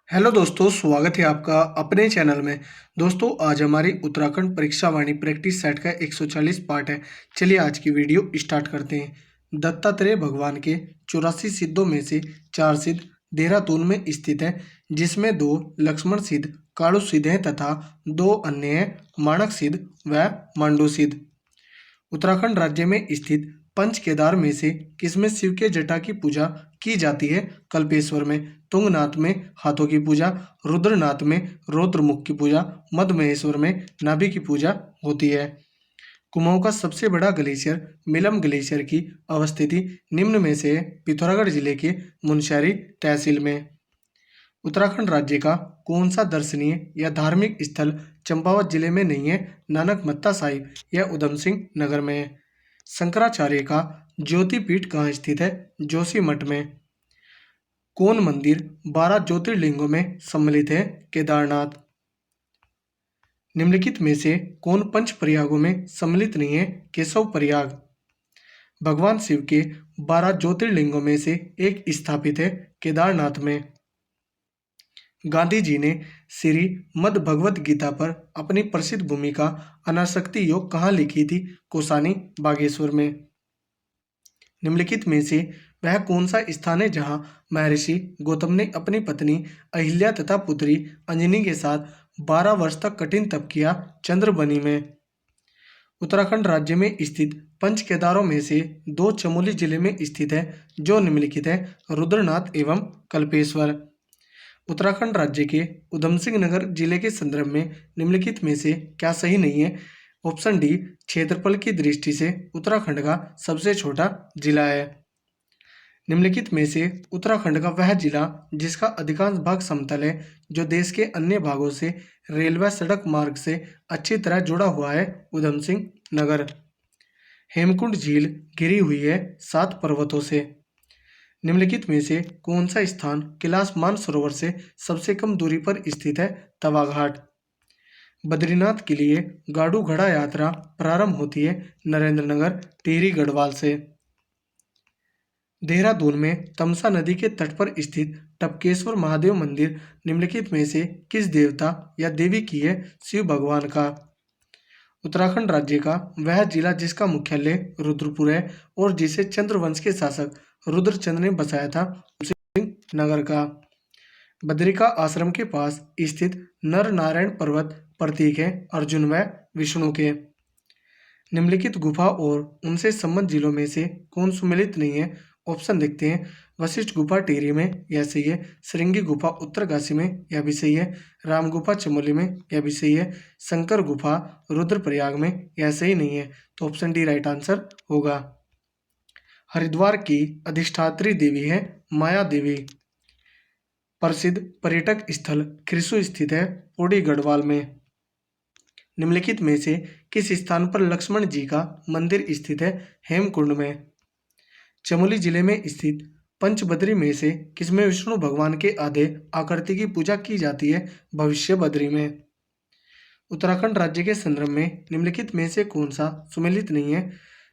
Hello दोस्तों, स्वागत है आपका अपने चैनल में। दोस्तों, आज हमारी उत्तराखंड परीक्षा वाणी प्रैक्टिस सेट का 140 पार्ट है। चलिए आज की वीडियो स्टार्ट करते हैं। दत्तात्रेय भगवान के 84 सिद्धों में से 4 सिद्ध देहरादून में स्थित है, जिसमें 2 लक्ष्मण सिद्ध काणु सिद्ध हैं तथा 2 अन्य हैं माणक सिद्ध व मांडू सिद्ध। उत्तराखंड राज्य में स्थित पंच केदार में से किसमें शिव के जटा की पूजा की जाती है? कल्पेश्वर में, तुंगनाथ में हाथों की पूजा, रुद्रनाथ में रौद्रमुख की पूजा, मधमहेश्वर में नाभि की पूजा होती है। कुमाऊं का सबसे बड़ा ग्लेशियर मिलम ग्लेशियर की अवस्थिति निम्न में से है। पिथौरागढ़ जिले के मुनस्यारी तहसील में। उत्तराखंड राज्य का कौन सा दर्शनीय या धार्मिक स्थल चंपावत जिले में नहीं है? नानक मत्ता साहिब यह उधम सिंह नगर में है। शंकराचार्य का ज्योतिपीठ कहाँ स्थित है? जोशीमठ में। कौन मंदिर 12 ज्योतिर्लिंगों में सम्मिलित है? केदारनाथ। निम्नलिखित में से कौन पंच प्रयागों में सम्मिलित नहीं है? केशव प्रयाग। भगवान शिव के 12 ज्योतिर्लिंगों में से एक स्थापित है केदारनाथ में। गांधी जी ने श्री मद् भगवत गीता पर अपनी प्रसिद्ध भूमिका अनासक्ति योग कहाँ लिखी थी? कौसानी बागेश्वर में। निम्नलिखित में से वह कौन सा स्थान है जहाँ महर्षि गौतम ने अपनी पत्नी अहिल्या तथा पुत्री अंजनी के साथ 12 वर्ष तक कठिन तप किया? चंद्रबनी में। उत्तराखंड राज्य में स्थित पंच केदारों में से 2 चमोली जिले में स्थित है, जो निम्नलिखित है रुद्रनाथ एवं कल्पेश्वर। उत्तराखंड राज्य के उधम सिंह नगर जिले के संदर्भ में निम्नलिखित में से क्या सही नहीं है? ऑप्शन डी, क्षेत्रफल की दृष्टि से उत्तराखंड का सबसे छोटा जिला है। निम्नलिखित में से उत्तराखंड का वह जिला जिसका अधिकांश भाग समतल है, जो देश के अन्य भागों से रेलवे सड़क मार्ग से अच्छी तरह जुड़ा हुआ है? उधम सिंह नगर। हेमकुंड झील घिरी हुई है 7 पर्वतों से। निम्नलिखित में से कौन सा स्थान कैलाश मानसरोवर से सबसे कम दूरी पर स्थित है? तवाघाट। बद्रीनाथ के लिए गाड़ू घड़ा यात्रा प्रारंभ होती है नरेंद्रनगर टिहरी गढ़वाल से। देहरादून में तमसा नदी के तट पर स्थित टपकेश्वर महादेव मंदिर निम्नलिखित में से किस देवता या देवी की है? शिव भगवान का। उत्तराखंड राज्य का वह जिला जिसका मुख्यालय रुद्रपुर है और जिसे चंद्रवंश के शासक रुद्रचंद ने बसाया था, सिंह नगर का। बद्रिका आश्रम के पास स्थित नर नारायण पर्वत प्रतीक है अर्जुन व विष्णु के। निम्नलिखित गुफा और उनसे संबद्ध जिलों में से कौन सुमेलित नहीं है? ऑप्शन देखते हैं। वशिष्ठ गुफा टिहरी में, यह सही है। श्रृंगी गुफा उत्तरकाशी में, यह भी सही है। राम गुफा चमोली में, यह भी सही है। शंकर गुफा रुद्रप्रयाग में, यह सही नहीं है। तो ऑप्शन डी राइट आंसर होगा। हरिद्वार की अधिष्ठात्री देवी है माया देवी। प्रसिद्ध पर्यटक स्थल खिरसू स्थित है पौड़ी गढ़वाल में। निम्नलिखित में से किस स्थान पर लक्ष्मण जी का मंदिर स्थित है? हेमकुंड में। चमोली जिले में स्थित पंचबद्री में से किसमें विष्णु भगवान के आधे आकृति की पूजा की जाती है? भविष्य बद्री में। उत्तराखंड राज्य के संदर्भ में निम्नलिखित में से कौन सा सुमेलित नहीं है?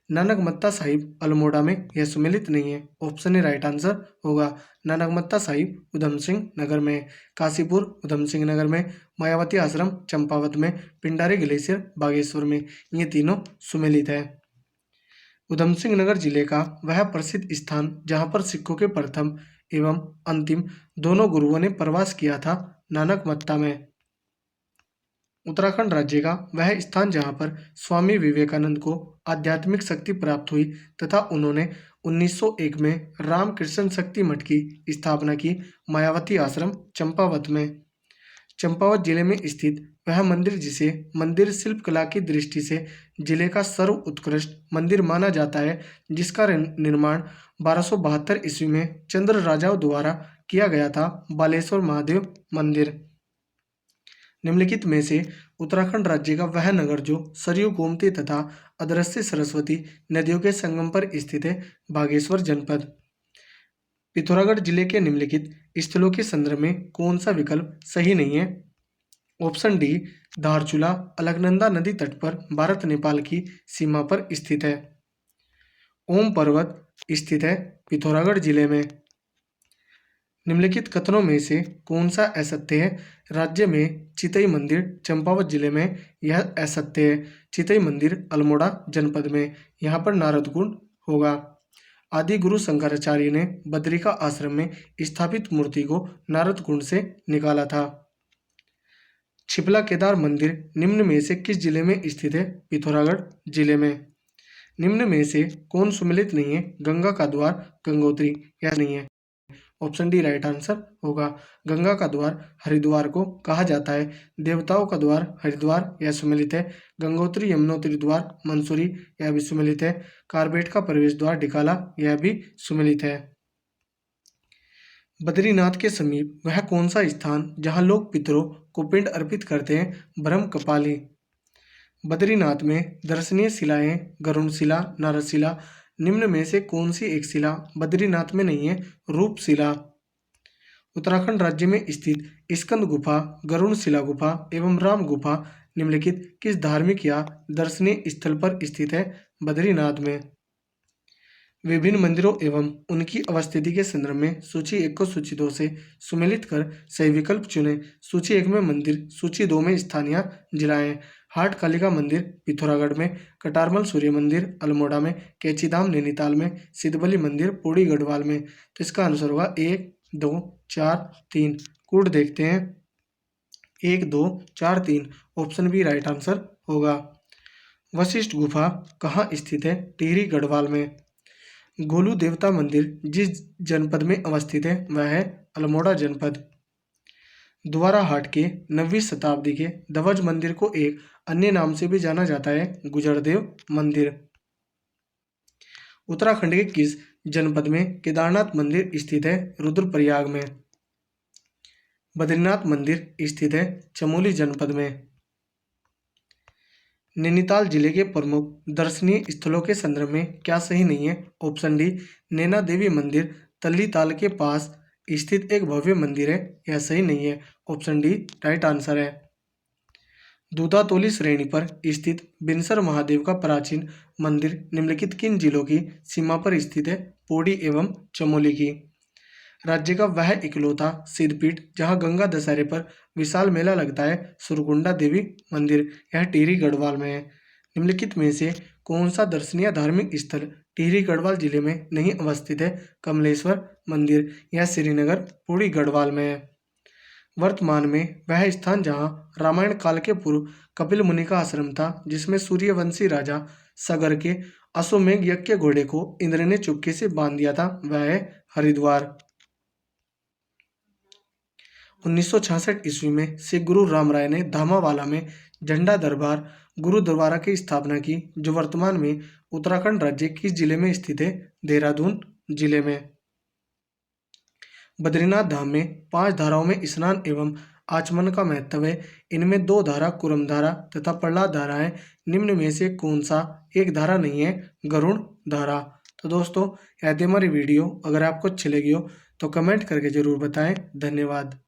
नानक मत्ता साहिब अल्मोड़ा में, यह सुमेलित नहीं है। ऑप्शन ए राइट आंसर होगा। नानक मत्ता साहिब उधम सिंह नगर में। काशीपुर उधम सिंह नगर में। मायावती आश्रम चंपावत में। पिंडारी ग्लेशियर बागेश्वर में। ये तीनों सुमेलित है। उधम सिंह नगर जिले का वह प्रसिद्ध स्थान जहाँ पर सिखों के प्रथम एवं अंतिम दोनों गुरुओं ने प्रवास किया था, नानक मत्ता में। उत्तराखंड राज्य का वह स्थान जहाँ पर स्वामी विवेकानंद को आध्यात्मिक शक्ति प्राप्त हुई तथा उन्होंने 1901 में रामकृष्ण शक्ति मठ की स्थापना की, मायावती आश्रम चंपावत में। चंपावत जिले में स्थित वह मंदिर जिसे मंदिर शिल्पकला की दृष्टि से जिले का सर्व उत्कृष्ट मंदिर माना जाता है, जिसका निर्माण 1272 ईस्वी में चंद्र राजाओं द्वारा किया गया था, बालेश्वर महादेव मंदिर। निम्नलिखित में से उत्तराखंड राज्य का वह नगर जो सरयू गोमती तथा अदृश्य सरस्वती नदियों के संगम पर स्थित है, बागेश्वर जनपद। पिथौरागढ़ जिले के निम्नलिखित स्थलों के संदर्भ में कौन सा विकल्प सही नहीं है? ऑप्शन डी, धारचूला अलकनंदा नदी तट पर भारत नेपाल की सीमा पर स्थित है। ओम पर्वत स्थित है पिथौरागढ़ जिले में। निम्नलिखित कथनों में से कौन सा असत्य है? राज्य में चितई मंदिर चंपावत जिले में, यह असत्य है। चितई मंदिर अल्मोड़ा जनपद में, यहाँ पर नारद कुंड होगा। आदि गुरु शंकराचार्य ने बद्रिका आश्रम में स्थापित मूर्ति को नारद कुंड से निकाला था। छिपला केदार मंदिर निम्न में से किस जिले में स्थित है? पिथौरागढ़ जिले में। निम्न में से कौन सुमेलित नहीं है? गंगा का द्वार गंगोत्री, यह नहीं है। ऑप्शन डी राइट आंसर होगा। गंगा का द्वार हरिद्वार को कहा जाता है। देवताओं का द्वार हरिद्वार, यह सुमेलित है। गंगोत्री यमुनोत्री द्वार मंसूरी, यह भी सुमेलित है। कारबेट का प्रवेश द्वार डिकाला, यह भी सुमेलित है। बद्रीनाथ के समीप वह कौन सा स्थान जहां लोग पितरों को पिंड अर्पित करते हैं? ब्रह्म कपाली। बद्रीनाथ में दर्शनीय शिलाएं गरुड़ शिला, नारद शिला, निम्न में से कौन सी एक शिला बद्रीनाथ में नहीं है? रूप शिला। उत्तराखंड राज्य में स्थित स्कंद गुफा, गरुड़ शिला गुफा एवं राम गुफा निम्नलिखित किस धार्मिक या दर्शनीय स्थल पर स्थित है? बद्रीनाथ में। विभिन्न मंदिरों एवं उनकी अवस्थिति के संदर्भ में सूची 1 को सूची 2 से सुमेलित कर सही विकल्प चुनें। सूची 1 में मंदिर, सूची 2 में स्थानीय जिलाएं। हाट कालिका मंदिर पिथौरागढ़ में, कटारमल सूर्य मंदिर अल्मोड़ा में, कैचीधाम नैनीताल में, सिद्धबली मंदिर पौड़ी गढ़वाल में। तो इसका आंसर होगा 1, 2, 4, 3। कोड देखते हैं 1, 2, 4, 3। ऑप्शन बी राइट आंसर होगा। वशिष्ठ गुफा कहाँ स्थित है? टिहरी गढ़वाल में। गोलू देवता मंदिर जिस जनपद में अवस्थित है वह है अल्मोड़ा जनपद। द्वारा हाट के 9वीं शताब्दी के ध्वज मंदिर को एक अन्य नाम से भी जाना जाता है, गुजरदेव मंदिर। उत्तराखंड के किस जनपद में केदारनाथ मंदिर स्थित है? रुद्रप्रयाग में। बद्रीनाथ मंदिर स्थित है चमोली जनपद में। नैनीताल जिले के प्रमुख दर्शनीय स्थलों के संदर्भ में क्या सही नहीं है? ऑप्शन डी नैना देवी मंदिर तल्ली ताल के पास स्थित एक भव्य मंदिर है, यह सही नहीं है। ऑप्शन डी राइट आंसर है। दूधातोली श्रेणी पर स्थित बिनसर महादेव का प्राचीन मंदिर निम्नलिखित किन जिलों की सीमा पर स्थित है? पौड़ी एवं चमोली की। राज्य का वह इकलौता सिद्धपीठ जहां गंगा दशहरे पर विशाल मेला लगता है, सुरकुंडा देवी मंदिर, यह टिहरी गढ़वाल में है। निम्नलिखित में से कौन सा दर्शनीय धार्मिक स्थल टिहरी गढ़वाल जिले में नहीं अवस्थित है? कमलेश्वर मंदिर, यह श्रीनगर पौड़ी गढ़वाल में है। वर्तमान में वह स्थान जहां रामायण काल के पूर्व कपिल मुनि का आश्रम था, जिसमें सूर्यवंशी राजा सगर के अश्वमेघ यज्ञ के घोड़े को इंद्र ने चुपके से बांध दिया था, वह है हरिद्वार। 1966 ईस्वी में सिख गुरु राम राय ने धामावाला में झंडा दरबार गुरुद्वारा की स्थापना की, जो वर्तमान में उत्तराखंड राज्य किस जिले में स्थित है? देहरादून जिले में। बद्रीनाथ धाम में 5 धाराओं में स्नान एवं आचमन का महत्व है। इनमें 2 धारा कुरम धारा तथा प्रहलाद धारा है। निम्न में से कौन सा एक धारा नहीं है? गरुड़ धारा। तो दोस्तों, यदि हमारी वीडियो अगर आपको अच्छी लगी हो तो कमेंट करके जरूर बताएं। धन्यवाद।